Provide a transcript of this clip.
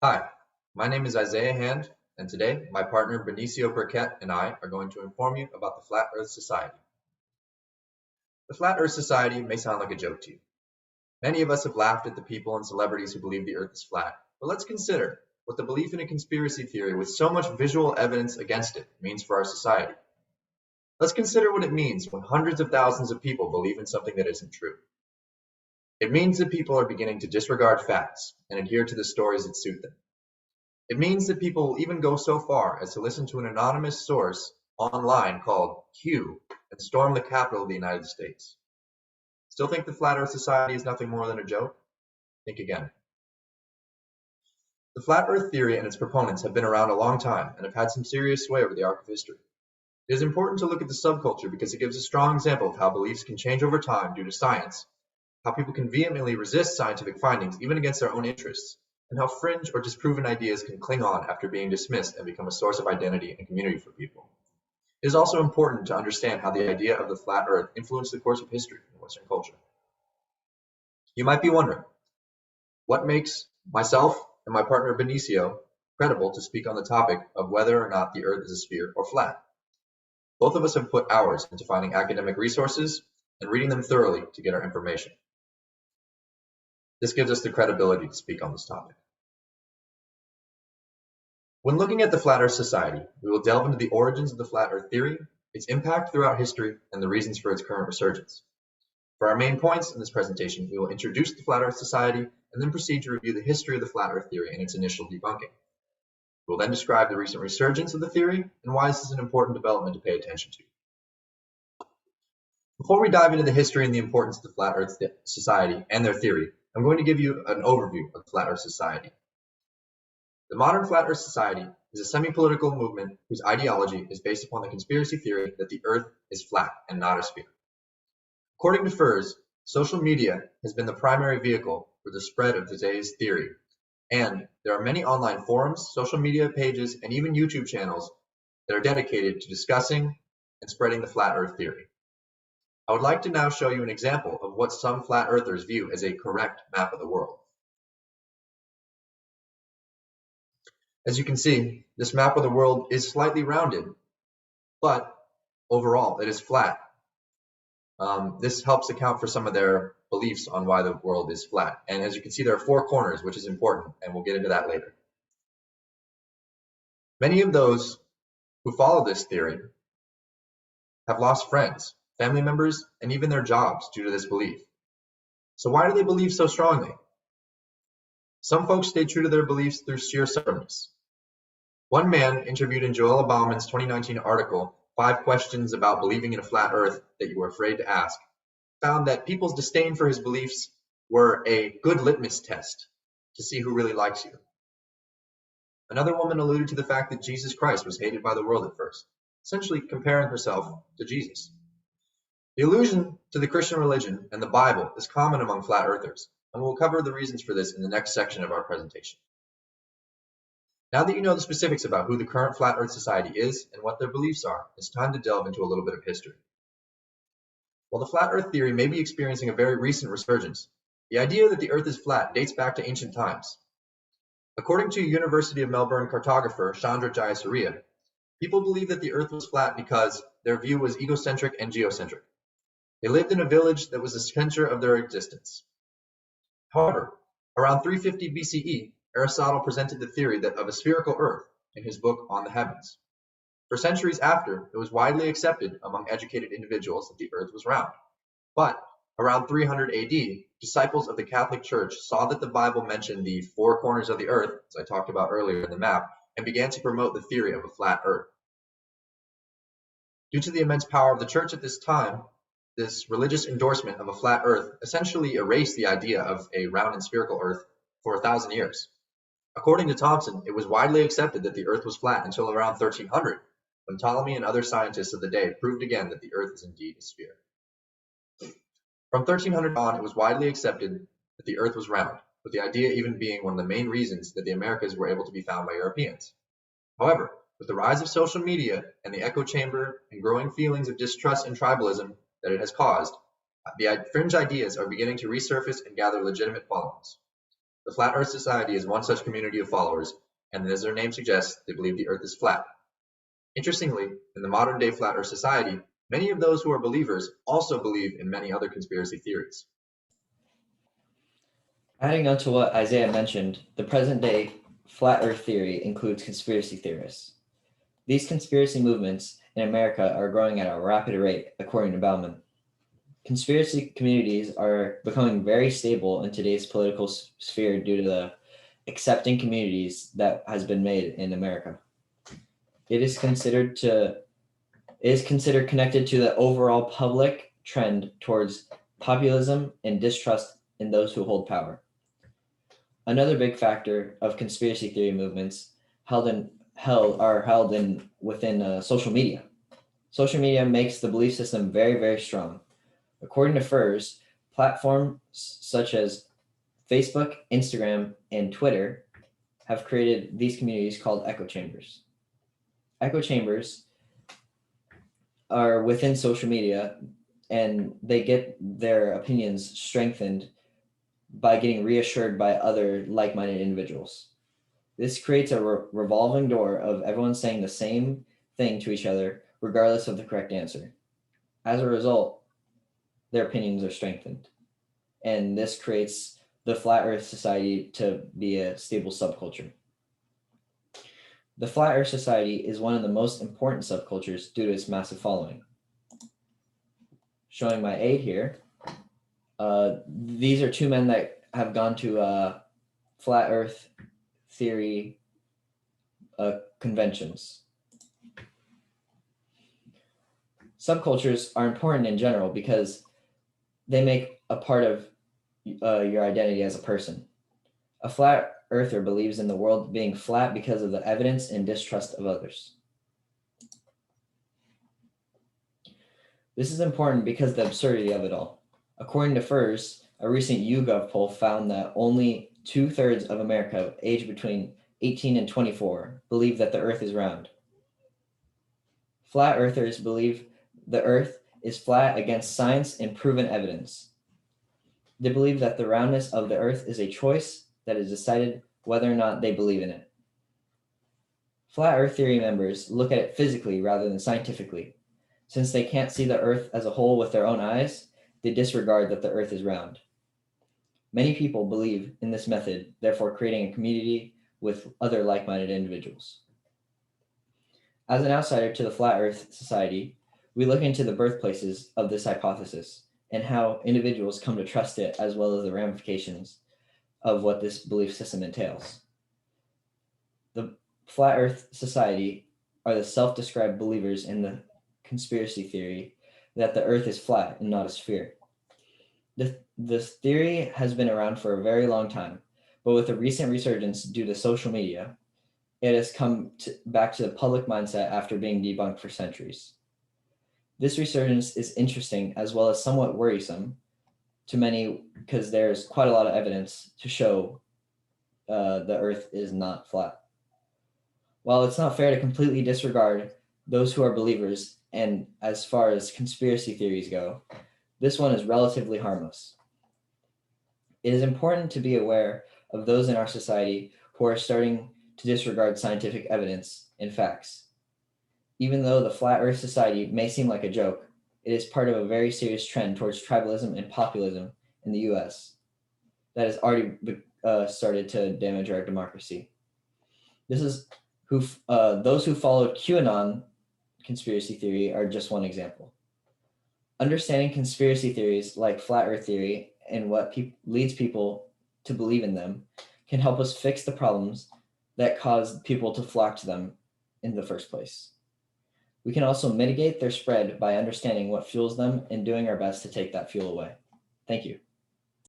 Hi, my name is Isaiah Hand, and today my partner Benicio Burkett and I are going to inform you about the Flat Earth Society. The Flat Earth Society may sound like a joke to you. Many of us have laughed at the people and celebrities who believe the Earth is flat, but let's consider what the belief in a conspiracy theory with so much visual evidence against it means for our society. Let's consider what it means when hundreds of thousands of people believe in something that isn't true. It means that people are beginning to disregard facts and adhere to the stories that suit them. It means that people will even go so far as to listen to an anonymous source online called Q and storm the Capitol of the United States. Still think the Flat Earth Society is nothing more than a joke? Think again. The Flat Earth theory and its proponents have been around a long time and have had some serious sway over the arc of history. It is important to look at the subculture because it gives a strong example of how beliefs can change over time due to science, how people can vehemently resist scientific findings even against their own interests, and how fringe or disproven ideas can cling on after being dismissed and become a source of identity and community for people. It is also important to understand how the idea of the flat earth influenced the course of history in Western culture. You might be wondering, what makes myself and my partner Benicio credible to speak on the topic of whether or not the earth is a sphere or flat? Both of us have put hours into finding academic resources and reading them thoroughly to get our information. This gives us the credibility to speak on this topic. When looking at the Flat Earth Society, we will delve into the origins of the Flat Earth theory, its impact throughout history, and the reasons for its current resurgence. For our main points in this presentation, we will introduce the Flat Earth Society and then proceed to review the history of the Flat Earth theory and its initial debunking. We will then describe the recent resurgence of the theory and why this is an important development to pay attention to. Before we dive into the history and the importance of the Flat Earth Society and their theory, I'm going to give you an overview of the Flat Earth Society. The modern Flat Earth Society is a semi-political movement whose ideology is based upon the conspiracy theory that the Earth is flat and not a sphere. According to FERS, social media has been the primary vehicle for the spread of today's theory, and there are many online forums, social media pages, and even YouTube channels that are dedicated to discussing and spreading the Flat Earth theory. I would like to now show you an example of what some Flat Earthers view as a correct map of the world. As you can see, this map of the world is slightly rounded, but overall it is flat. This helps account for some of their beliefs on why the world is flat. And as you can see, there are 4 corners, which is important, and we'll get into that later. Many of those who follow this theory have lost friends, family members, and even their jobs due to this belief. So why do they believe so strongly? Some folks stay true to their beliefs through sheer stubbornness. One man interviewed in Joella Bauman's 2019 article, 5 Questions About Believing in a Flat Earth That You Were Afraid to Ask, found that people's disdain for his beliefs were a good litmus test to see who really likes you. Another woman alluded to the fact that Jesus Christ was hated by the world at first, essentially comparing herself to Jesus. The allusion to the Christian religion and the Bible is common among flat earthers, and we'll cover the reasons for this in the next section of our presentation. Now that you know the specifics about who the current Flat Earth Society is and what their beliefs are, it's time to delve into a little bit of history. While the Flat Earth theory may be experiencing a very recent resurgence, the idea that the Earth is flat dates back to ancient times. According to University of Melbourne cartographer Chandra Jayasuriya, people believed that the Earth was flat because their view was egocentric and geocentric. They lived in a village that was the center of their existence. However, around 350 BCE, Aristotle presented the theory of a spherical Earth in his book On the Heavens. For centuries after, it was widely accepted among educated individuals that the Earth was round. But around 300 AD, disciples of the Catholic Church saw that the Bible mentioned the 4 corners of the Earth, as I talked about earlier in the map, and began to promote the theory of a flat Earth. Due to the immense power of the Church at this time, this religious endorsement of a flat Earth essentially erased the idea of a round and spherical Earth for 1,000 years. According to Thomson, it was widely accepted that the Earth was flat until around 1300, when Ptolemy and other scientists of the day proved again that the Earth is indeed a sphere. From 1300 on, it was widely accepted that the Earth was round, with the idea even being one of the main reasons that the Americas were able to be found by Europeans. However, with the rise of social media and the echo chamber and growing feelings of distrust and tribalism that it has caused, the fringe ideas are beginning to resurface and gather legitimate followings. The Flat Earth Society is one such community of followers, and as their name suggests, they believe the Earth is flat. Interestingly, in the modern-day Flat Earth Society, many of those who are believers also believe in many other conspiracy theories. Adding on to what Isaiah mentioned, the present-day flat Earth theory includes conspiracy theorists. These conspiracy movements in America are growing at a rapid rate, according to Bauman. Conspiracy communities are becoming very stable in today's political sphere due to the accepting communities that has been made in America. It is considered connected to the overall public trend towards populism and distrust in those who hold power. Another big factor of conspiracy theory movements are held within social media. Social media makes the belief system very, very strong. According to FERS, platforms such as Facebook, Instagram, and Twitter have created these communities called echo chambers. Echo chambers are within social media, and they get their opinions strengthened by getting reassured by other like-minded individuals. This creates a revolving door of everyone saying the same thing to each other, regardless of the correct answer. As a result, their opinions are strengthened. And this creates the Flat Earth Society to be a stable subculture. The Flat Earth Society is one of the most important subcultures due to its massive following. Showing my aid here, these are two men that have gone to Flat Earth theory conventions. Subcultures are important in general because they make a part of your identity as a person. A flat earther believes in the world being flat because of the evidence and distrust of others. This is important because of the absurdity of it all. According to FERS, a recent YouGov poll found that only 2/3 of America aged between 18 and 24 believe that the earth is round. Flat earthers believe the earth is flat against science and proven evidence. They believe that the roundness of the earth is a choice that is decided whether or not they believe in it. Flat earth theory members look at it physically rather than scientifically. Since they can't see the earth as a whole with their own eyes, they disregard that the earth is round. Many people believe in this method, therefore creating a community with other like-minded individuals. As an outsider to the Flat Earth Society, we look into the birthplaces of this hypothesis and how individuals come to trust it, as well as the ramifications of what this belief system entails. The Flat Earth Society are the self-described believers in the conspiracy theory that the earth is flat and not a sphere. This theory has been around for a very long time, but with a recent resurgence due to social media, it has come back to the public mindset after being debunked for centuries. This resurgence is interesting as well as somewhat worrisome to many because there's quite a lot of evidence to show the earth is not flat. While it's not fair to completely disregard those who are believers, and as far as conspiracy theories go, this one is relatively harmless. It is important to be aware of those in our society who are starting to disregard scientific evidence and facts. Even though the Flat Earth Society may seem like a joke, it is part of a very serious trend towards tribalism and populism in the US that has already started to damage our democracy. Those who followed QAnon conspiracy theory are just one example. Understanding conspiracy theories like Flat Earth theory and what leads people to believe in them can help us fix the problems that cause people to flock to them in the first place. We can also mitigate their spread by understanding what fuels them and doing our best to take that fuel away. Thank you.